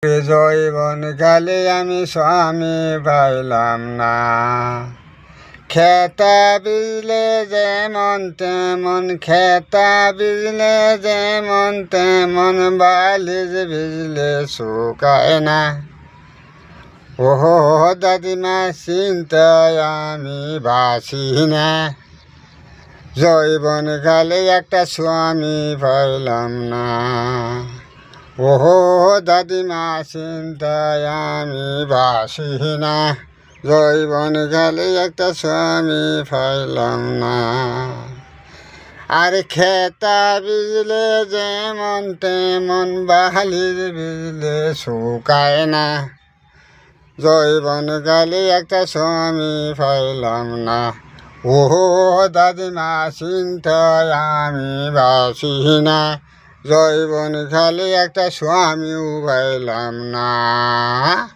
জৈবন কালে আমি স্বামী পাইলাম না। খেতা বিজলে যেমন তেমন, খেতা বিজলে যেমন তেমন, বালিশ ভিজলে শুকায় না। ওহো দাদিমা চিন্তায় আমি বাঁচি না। জৈবন কালে একটা স্বামী পাইলাম না। ওহো দাদিমা চিন্তায় আমি বাঁচি না। জৈবন কালে একটা স্বামী পাইলাম না। আর খেতা বিজলে যেমন তেমন, বালিশ ভিজলে শুকায় না। জৈবন কালে একটা স্বামী পাইলাম না। ওহো দাদিমা চিন্তায় আমি বাঁচি না। জৈবন কালে একটা স্বামীও পাইলাম না।